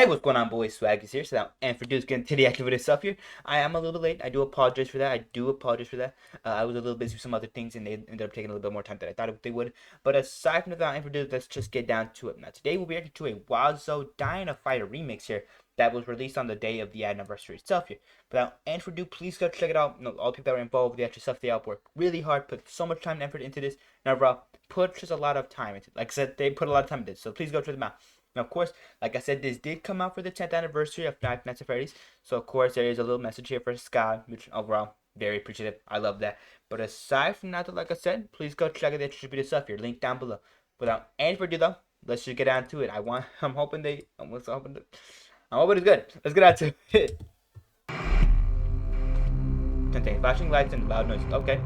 Hey, what's going on, boys? Swaggy's here. And for dudes getting to the actual video stuff here, I am a little late. I do apologize for that. I was a little busy with some other things, and they ended up taking a little bit more time than I thought they would. But aside from that, and for dudes, let's just get down to it. Now, today we'll be reacting to a WAZO Dying to Fight remix here that was released on the day of the anniversary itself here. But and for dude, please go check it out. You know, all the people that were involved with the actual stuff, they all worked really hard, put so much time and effort into this. Now, bro, put just a lot of time into it. Like I said, they put a lot of time into this, so please go check them out. Now, of course, like I said, this did come out for the 10th anniversary of Five Nights at Freddy's. So, of course, there is a little message here for Scott, which overall, very appreciative. I love that. But aside from that, like I said, please go check out the distributed stuff here. Link down below. Without any further ado, though, let's just get down to it. I'm hoping it's good. Let's get down to it. Contain flashing lights and loud noise. Okay.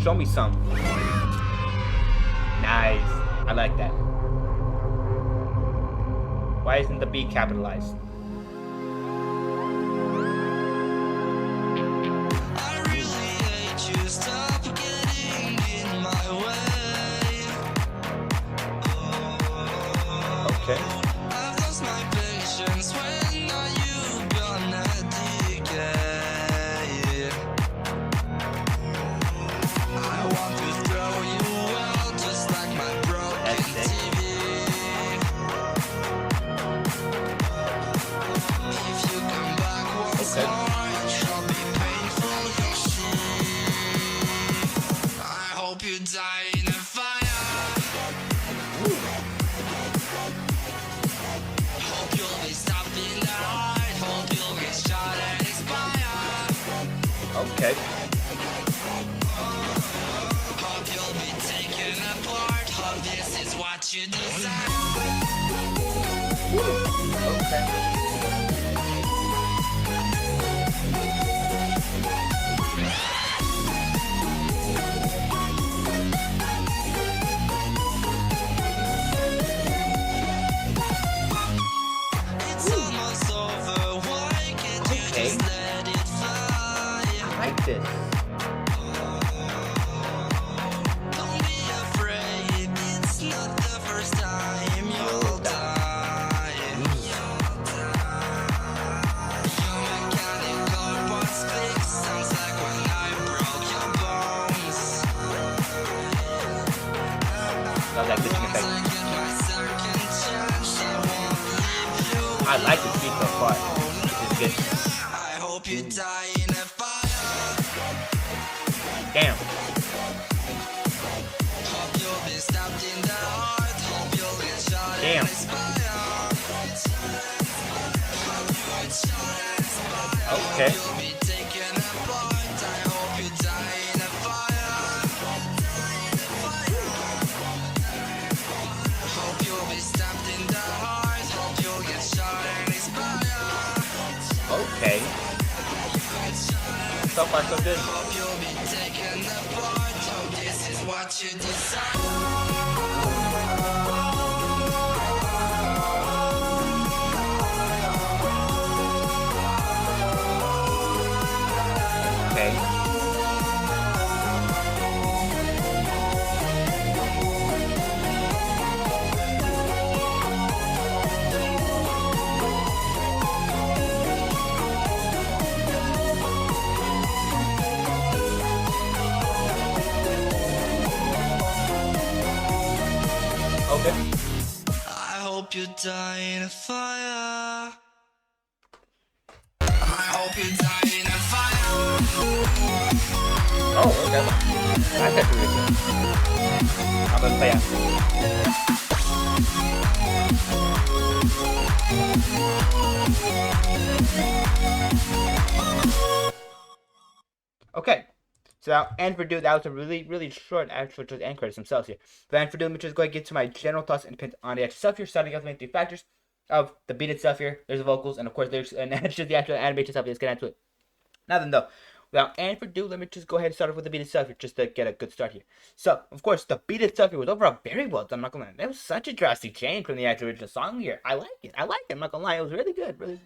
Show me some. Nice. I like that. Why isn't the B capitalized? I really hate you. Stop getting in my way. Okay. I've lost my patience. When are you gonna decay? I want to throw you out just like my broken TV. If you come back once more, it shall be painful to see. I hope you die in a fire. Hope you'll be stopped in the heart. Hope you'll get shot and expire. Okay. Hope you'll be taken apart. Hope this is what you desire. Okay. It's almost over. Why can't you just let it fly? I like this. Don't be afraid. It's not the first time you'll die. Your mechanical parts fix sounds like when I broke your bones. Love that glitching Once I effect. get my second chance, I won't leave you. I like this beat so far. This is good. I hope you die in a fire. Damn. Hope you'll be stabbed in the heart. Hope you'll get shot and Damn. expire. Okay. You'll be taken apart. I hope you die in a fire. Hope you'll be stabbed in the heart. Hope you'll get shot and expire. Okay. So far, so good. Hope you'll be taken apart. Hope this is what you desire. Okay. Okay. I hope you die in a fire. I hope you die in a fire. Oh, okay. That's actually really good. I'm gonna play after. Okay. So now, and for dude, that was a really short actual just end credits themselves here. Then for dude, let me just go ahead and get to my general thoughts and opinions on the actual stuff here, starting off with the factors of the beat itself here. There's the vocals, and of course there's and that's just the actual animation stuff. Let's get into it. Now then though, without any further ado, let me just go ahead and start off with the beat itself here, just to get a good start here. So, of course, the beat itself here was overall very well done, I'm not gonna lie. That was such a drastic change from the actual original song here. I like it, I'm not gonna lie, it was really good, really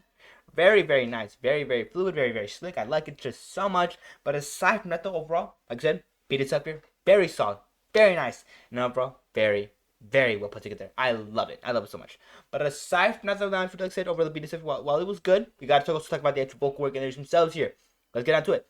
very nice, very fluid, very slick. I like it just so much. But aside from that though, overall, like I said, beat itself here, very solid, very nice, and overall, very very well put together. I love it. I love it so much. But aside from that, like I said, over the beat stuff, while it was good, we got to also talk about the actual vocal work and lyrics themselves here. Let's get on to it.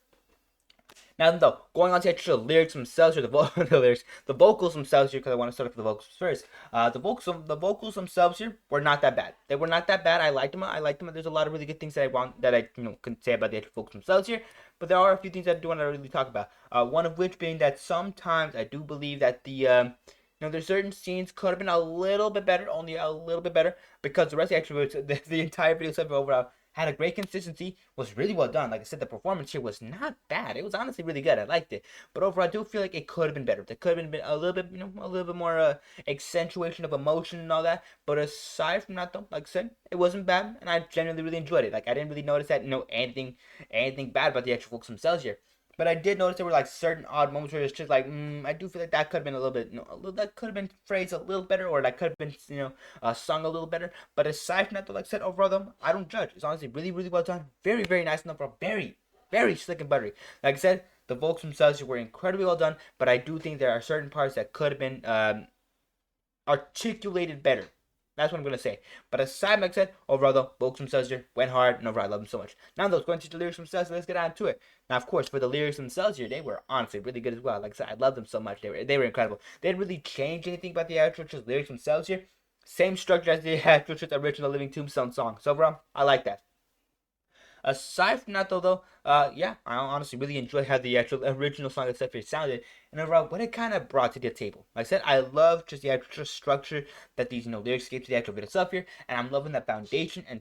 Now, though, going on to actual lyrics themselves, or the vocals themselves here, because I want to start off with the vocals first. The vocals themselves here were not that bad. They were not that bad. I liked them. There's a lot of really good things that I can say about the actual vocals themselves here. But there are a few things that I do want to really talk about. One of which being that sometimes I do believe that there's certain scenes could have been a little bit better, only a little bit better, because the rest of the entire video stuff overall had a great consistency, was really well done. Like I said, the performance here was not bad. It was honestly really good. I liked it. But overall, I do feel like it could have been better. There could have been a little bit, a little bit more accentuation of emotion and all that. But aside from that, though, like I said, it wasn't bad, and I genuinely really enjoyed it. Like I didn't really notice that, anything bad about the actual folks themselves here. But I did notice there were like certain odd moments where it's just like, I do feel like that could have been a little bit, that could have been phrased a little better, or that could have been, sung a little better. But aside from that, though, like I said, overall, though, I don't judge. It's honestly really, really well done. Very, very nice and overall, very, very slick and buttery. Like I said, the vocals themselves were incredibly well done, but I do think there are certain parts that could have been articulated better. That's what I'm going to say. But aside, like I said, overall, though, vocals themselves here went hard, and overall, I love them so much. Now, though, going to the lyrics themselves, let's get on to it. Now, of course, for the lyrics themselves here, they were honestly really good as well. Like I said, I love them so much. They were incredible. They didn't really change anything about the actual lyrics themselves here. Same structure as the actual original Living Tombstone song. So, overall, I like that. Aside from that, though, I honestly really enjoyed how the actual original song itself here sounded, and overall what it kind of brought to the table. Like I said, I love just the actual structure that these lyrics gave to the actual video stuff here, and I'm loving that foundation and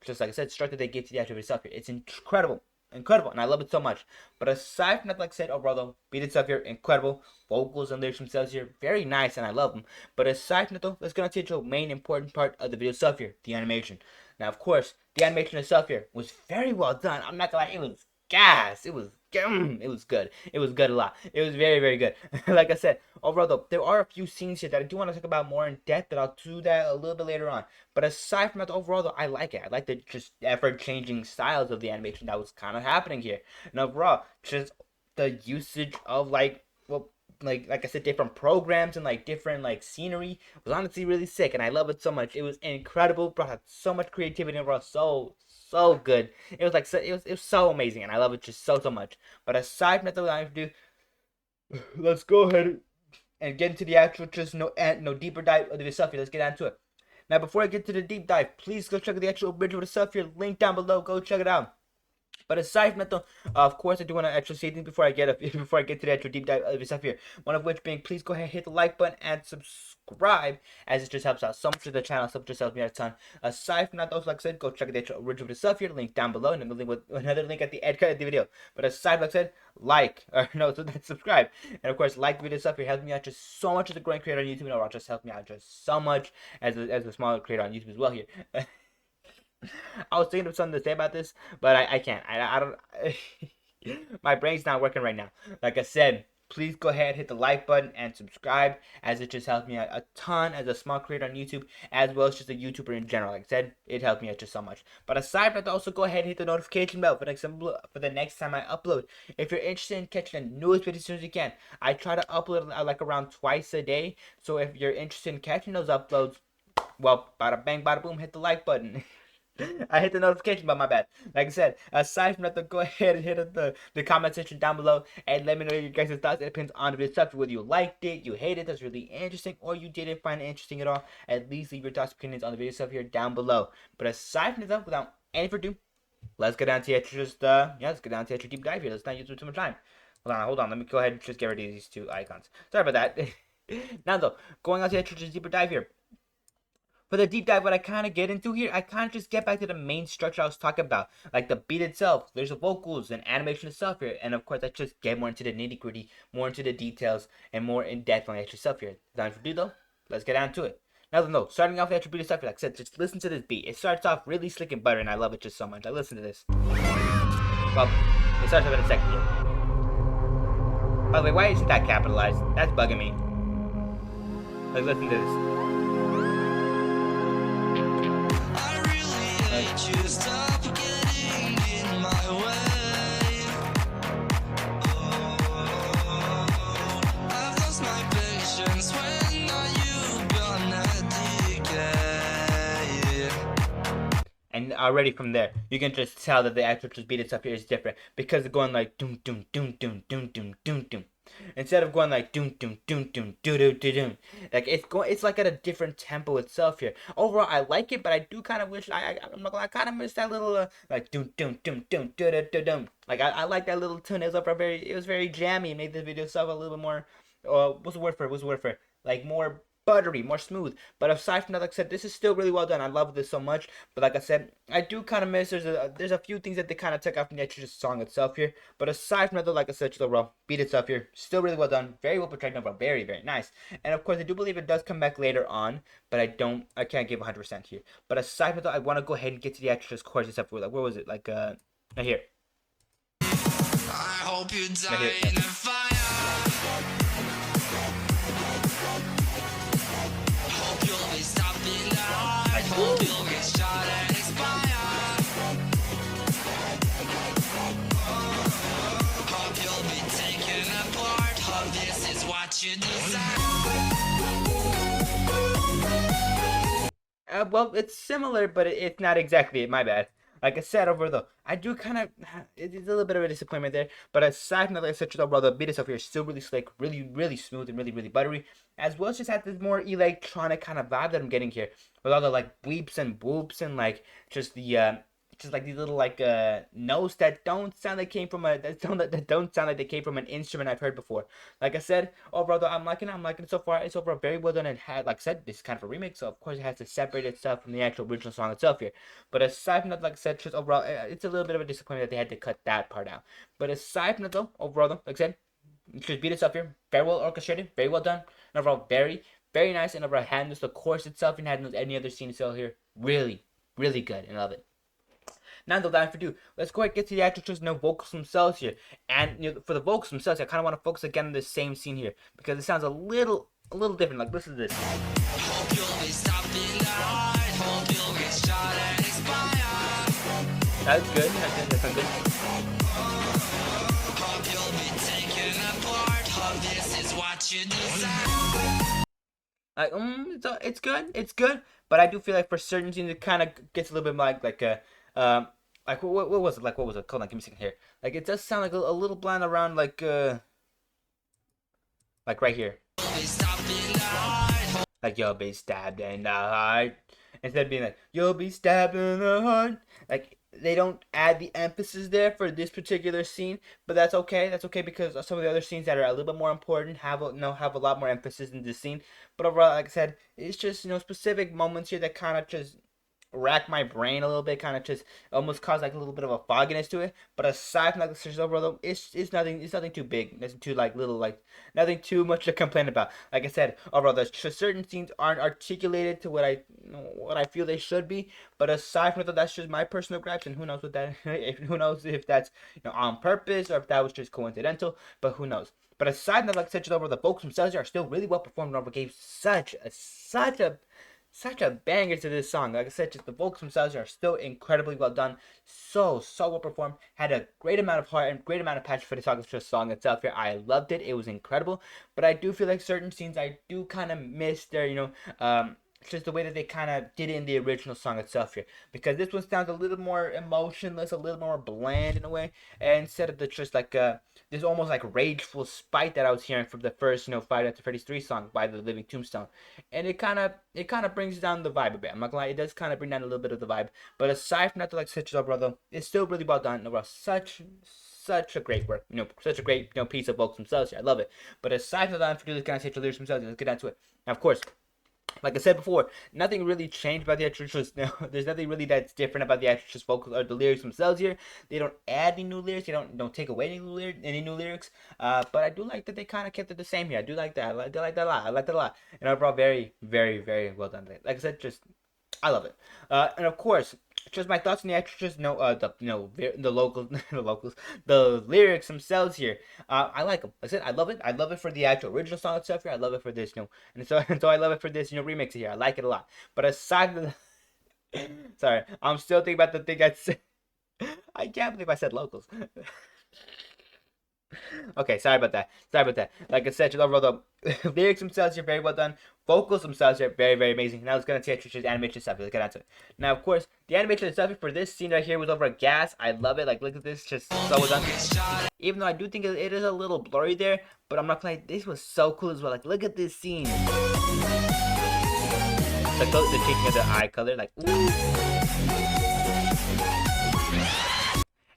just like I said, structure they gave to the actual video stuff here. It's incredible, and I love it so much. But aside from that, like I said, overall though, beat stuff here, incredible. Vocals and lyrics themselves here, very nice, and I love them. But aside from that, though, let's get on to the main important part of the video stuff here, the animation. Now, of course, the animation itself here was very well done. I'm not gonna lie, it was gas. It was good. It was good a lot. It was very, very good. Like I said, overall though, there are a few scenes here that I do want to talk about more in depth, that I'll do that a little bit later on. But aside from that, overall though, I like it. I like the just ever-changing styles of the animation that was kind of happening here. And overall, just the usage of like I said, different programs and different scenery was honestly really sick, and I love it so much. It was incredible, brought out so much creativity, and brought so good. It was it was so amazing, and I love it just so much. But aside from that, what I have to do, let's go ahead and get into the actual no deeper dive of the stuff here. Let's get into it. Now, before I get to the deep dive, please go check out the actual original stuff here. Link down below. Go check it out. But aside from that, though, of course, I do want to actually say things before I get to the actual deep dive of stuff here. One of which being, please go ahead, hit the like button and subscribe, as it just helps out so much with the channel. So it just helps me out a ton. Aside from that, though, like I said, go check out the actual original stuff here. Link down below, and another link at the end of the video. But aside, like I said, subscribe, and of course, like the video stuff here. Helps me out just so much as a growing creator on YouTube, and it'll just help me out just so much as a smaller creator on YouTube as well here. I was thinking of something to say about this, but I can't. I don't. My brain's not working right now. Like I said, please go ahead, hit the like button and subscribe, as it just helps me out a ton as a small creator on YouTube, as well as just a YouTuber in general. Like I said, it helped me out just so much. But aside from that, also go ahead and hit the notification bell for the next time I upload. If you're interested in catching the newest videos as soon as you can, I try to upload around twice a day. So if you're interested in catching those uploads, well, bada bang, bada boom, hit the like button. I hit the notification button, my bad. Like I said, aside from that, go ahead and hit the comment section down below and let me know your guys' thoughts. It depends on the video stuff, whether you liked it, you hated it, that's really interesting, or you didn't find it interesting at all. At least leave your thoughts and opinions on the video stuff here down below. But aside from that, without any further ado, let's get down to the actual deep dive here. Let's not use too much time. Hold on. Let me go ahead and just get rid of these two icons. Sorry about that. Now though, going on to the actual deeper dive here. For the deep dive, what I kind of get into here, I kind of just get back to the main structure I was talking about. Like the beat itself, there's the vocals and animation itself here. And of course, I just get more into the nitty gritty, more into the details, and more in depth on the actual stuff here. Time for do though, let's get down to it. Now, no, starting off the actual beat stuff, like I said, just listen to this beat. It starts off really slick and butter, and I love it just so much. Listen to this. Well, it starts off in a second here. By the way, why isn't that capitalized? That's bugging me. Let's listen to this. You stop getting in my way. I've lost my patience when you and already from there, you can just tell that the actual just beat itself here is different because it's going like doom doom doom doom doom doom doom doom. Instead of going like doom doom doom doom doo doo doo doom, like it's like at a different tempo itself here. Overall, I like it, but I do kind of wish I'm not gonna, I kind of miss that little like doom doom doom doom doo doo doo doom. Like I like that little tune. It was very jammy. It made the video itself a little bit more. What's the word for it? What's the word for it? Like more buttery, more smooth. But aside from that, like I said, this is still really well done. I love this so much. But like I said, I do kind of miss. There's a few things that they kind of took out from the actual song itself here. But aside from that, though, like I said, just overall, beat itself here. Still really well done. Very well portrayed overall. Very, very nice. And of course, I do believe it does come back later on. But I can't give 100% here. But aside from that, though, I want to go ahead and get to the actual chorus itself. Like, where was it? Like, right here. I hope you die in a fire. Hope you'll be stopped in the heart. Hope you'll get shot and expire. Hope you'll be taken apart. Hope this is what you desire. Well, it's similar, but it's not exactly it. My bad. Like I said over though, I do kind of, it's a little bit of a disappointment there. But aside from that, like I said, overall, the beat itself here is still really slick, really, really smooth, and really, really buttery. As well as just had this more electronic kind of vibe that I'm getting here. With all the like bleeps and whoops and like just the, just like these little like notes that don't sound like came from that don't sound like they came from an instrument I've heard before. Like I said, overall though, I'm liking it so far. It's overall very well done and had, like I said, this is kind of a remix, so of course it has to separate itself from the actual original song itself here. But aside from that, like I said, just overall, it's a little bit of a disappointment that they had to cut that part out. But aside from that though, overall though, like I said, just beat itself here, very well orchestrated, very well done, and overall very, very nice, and overall handles the chorus itself and handles any other scene itself here, really, really good, and I love it. Now without further ado, let's go ahead and get to the actual just vocals themselves here. And for the vocals themselves, I kind of want to focus again on the same scene here because it sounds a little different. Like listen to this. Hope you'll be stopped in the heart. Hope you'll get shot and expire. That's good. That sounds good. Hope you'll be taken apart. Hope this is what you desire. Like it's good, but I do feel like for certain scenes it kind of gets a little bit like like what was it? Like what was it? Hold on, give me a second here. Like it does sound like a little bland around like right here. Like you'll be stabbed in the heart. Instead of being like you'll be stabbed in the heart. Like they don't add the emphasis there for this particular scene, but that's okay. That's okay because some of the other scenes that are a little bit more important have a lot more emphasis in this scene. But overall, like I said, it's just specific moments here that kind of just rack my brain a little bit, kind of just almost cause like a little bit of a fogginess to it. But aside from like the series overall, it's nothing too big, nothing too like little, like nothing too much to complain about. Like I said, overall, there's certain scenes aren't articulated to what I feel they should be. But aside from that, that's just my personal gripes, and who knows what that who knows if that's on purpose or if that was just coincidental. But who knows? But aside from that, like I said, over the vocals themselves are still really well performed. Robert gave such a banger to this song. Like I said, just the vocals themselves are still incredibly well done. So well performed. Had a great amount of heart and great amount of passion for the song itself here. I loved it. It was incredible. But I do feel like certain scenes I do kind of miss their, just the way that they kind of did it in the original song itself here. Because this one sounds a little more emotionless, a little more bland in a way. And instead of the just like this almost like rageful spite that I was hearing from the first, Five Nights at Freddy's 3 song by the Living Tombstone. And it kind of brings down the vibe a bit. I'm not gonna lie, it does kind of bring down a little bit of the vibe. But aside from that, like such a brother, it's still really well done. Overall, such a great work. Such a great piece of vocals themselves here. I love it. But aside from that, for this kind of lyrics themselves, let's get down to it. Now, of course, like I said before, nothing really changed about the actual there's nothing really that's different about the actual vocals or the lyrics themselves here. They don't add any new lyrics. They don't take away any new lyrics. But I do like that they kind of kept it the same here. I do like that. I like that a lot. I like that a lot. And overall, very, very, very well done. Like I said, I love it. And of course, just my thoughts on the extras. The locals, the lyrics themselves here. I like them. Like I said, I love it. I love it for the actual original song itself here. I love it for this, and so I love it for this, remix here. I like it a lot. But aside from the, sorry, I'm still thinking about the thing I said. I can't believe I said locals. Okay, sorry about that. Sorry about that. Like I said, just overall the lyrics themselves are very well done. Vocals themselves are very, very amazing. Now let's get into Trisha's animation stuff. Let's get into it. Now, of course, the animation stuff for this scene right here was over at gas. I love it. Like, look at this, just so well done. Even though I do think it is a little blurry there, but I'm not gonna lie, this was so cool as well. Like, look at this scene. Like the changing of the eye color, like ooh.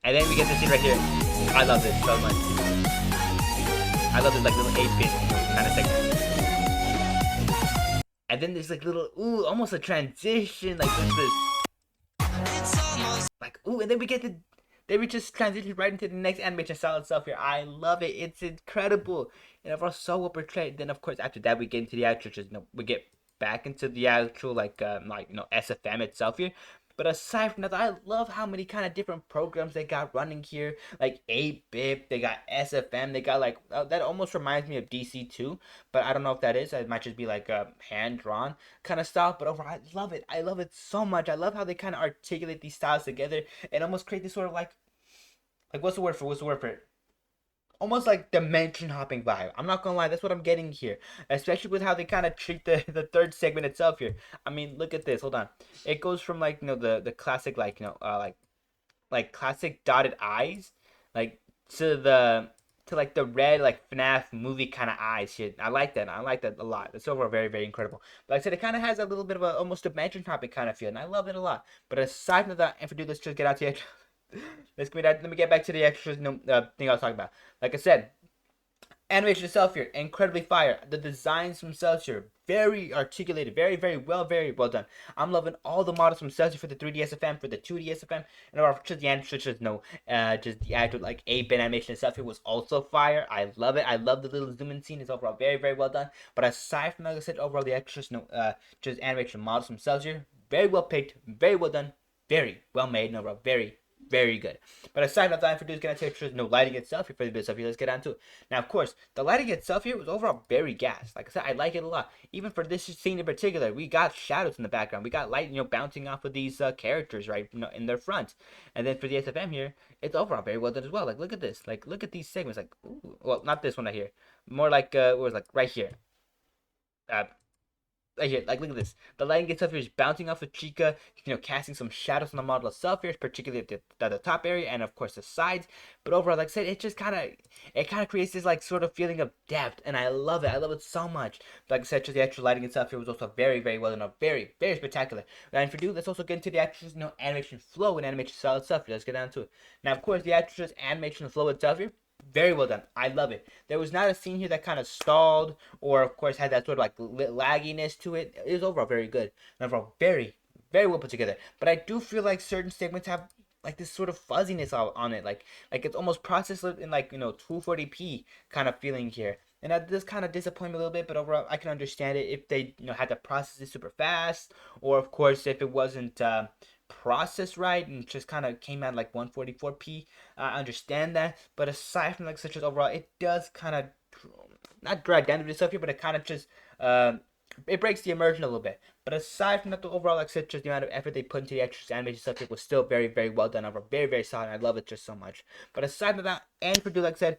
And then we get this scene right here. I love this so much. I love this like little 8-bit kind of segment. And then there's like little ooh, almost a transition, like this like ooh, and then we get we just transition right into the next animation style itself here. I love it. It's incredible. And overall so well portrayed. Then of course after that we get into the actual just we get back into the actual like SFM itself here. But aside from that, I love how many kind of different programs they got running here. Like 8-bit, they got SFM, they got like that almost reminds me of DC2, but I don't know if that is. It might just be like a hand drawn kind of style. But overall, I love it. I love it so much. I love how they kind of articulate these styles together and almost create this sort of like what's the word for it? Almost like dimension hopping vibe. I'm not gonna lie, that's what I'm getting here. Especially with how they kind of treat the third segment itself here. I mean, look at this. Hold on. It goes from like the classic like classic dotted eyes, like to like the red like FNAF movie kind of eyes shit. I like that. I like that a lot. It's overall very very incredible. But like I said, it kind of has a little bit of a almost dimension hopping kind of feel, and I love it a lot. But aside from that, and for dude, let's just get out to the let me get back to the extras thing I was talking about. Like I said, animation itself here, incredibly fire. The designs themselves here, very articulated, very well done. I'm loving all the models themselves for the 3D SFM, for the 2D SFM, and just the animation, just the actual like 8-bit animation itself here was also fire. I love it. I love the little zoom in scene. It's overall very well done. But aside from like I said, overall the extras, just animation models themselves here, very well picked, very well done, very well made, and overall very good. But aside from that, for dudes getting pictures, no lighting itself here for the bit stuff here. Let's get on to it. Now, of course, the lighting itself here was overall very gas. Like I said, I like it a lot. Even for this scene in particular, we got shadows in the background. We got light, bouncing off of these characters, right, in their front. And then for the SFM here, it's overall very well done as well. Like, look at this. Like, look at these segments. Like, ooh, well, not this one right here. More like, what was like right here. Uh, right here, like look at this. The lighting itself here is bouncing off of Chica, casting some shadows on the model itself here, particularly at the top area and of course the sides. But overall, like I said, it kind of creates this like sort of feeling of depth, and I love it. I love it so much. But like I said, just the actual lighting itself here was also very well done, very spectacular. And for you, let's also get into the actual animation flow and animation style itself. Let's get down to it. Now, of course, the actual animation flow itself here, very well done. I love it. There was not a scene here that kind of stalled or, of course, had that sort of like lagginess to it. It was overall very good. And overall, very well put together. But I do feel like certain segments have like this sort of fuzziness on it. Like it's almost processed in like 240p kind of feeling here. And that does kind of disappoint me a little bit, but overall, I can understand it if they had to process it super fast, or of course if it wasn't processed right and just kind of came out like 144p. I understand that, but aside from like such as overall, it does kind of not drag down the stuff here, but it kind of just it breaks the immersion a little bit. But aside from that, the overall, like I said, just the amount of effort they put into the extra animation stuff here was still very well done. Overall, very solid. I love it just so much. But aside from that, and for like I said,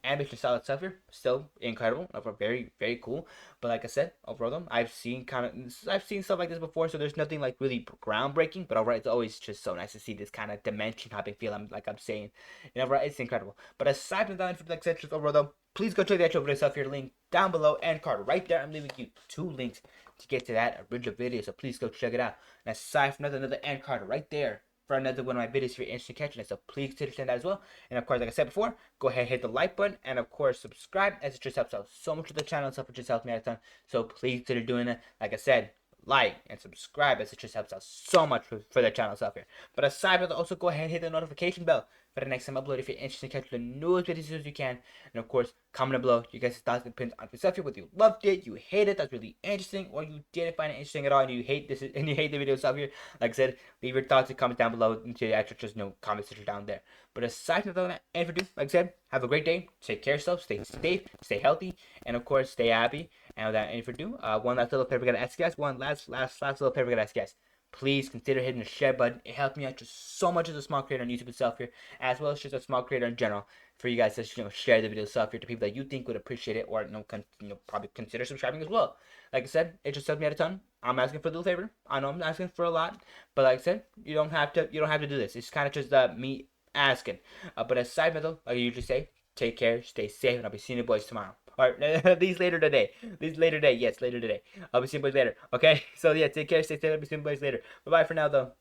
animation style itself here still incredible. Overall, very cool. But like I said, overall, though, I've seen stuff like this before, so there's nothing like really groundbreaking. But overall, it's always just so nice to see this kind of dimension hopping feel. I'm saying, and overall, it's incredible. But aside from that, for like I said, just overall though, please go check the actual video stuff here. Link down below and card right there. I'm leaving you 2 links to get to that original video, so please go check it out. And aside from that, another end card right there for another one of my videos for instant catching it, so please consider that as well. And of course, like I said before, go ahead and hit the like button, and of course subscribe, as it just helps out so much with the channel and stuff. It just helps me out a ton, so please consider doing it. Like I said, like and subscribe, as it just helps out so much for the channel stuff here. But aside from that, also go ahead and hit the notification bell for the next time I upload if you're interested in catching the newest videos as soon as you can. And of course, comment below your guys' thoughts and opinions on this stuff here, whether you loved it, you hated it, that's really interesting, or you didn't find it interesting at all and you hate this and you hate the video stuff here. Like I said, leave your thoughts and comments down below into the actual just comment section down there. But aside from that, and for you, like I said, have a great day, take care of yourself, stay safe, stay healthy, and of course stay happy. And without any further ado, one last little paper gotta ask you guys, one last little paper gotta ask you guys. please consider hitting the share button. It helps me out just so much as a small creator on YouTube itself here, as well as just a small creator in general. For you guys to share the video itself here to people that you think would appreciate it, or probably consider subscribing as well. Like I said, it just helps me out a ton. I'm asking for a little favor. I know I'm asking for a lot, but like I said, you don't have to do this. It's kind of just me asking. But aside from that, like I usually say, take care, stay safe, and I'll be seeing you boys tomorrow. Or these later today. Yes, later today. I'll be seeing you boys later. Okay? So yeah, take care, stay safe, I'll be seeing you boys later. Bye bye for now though.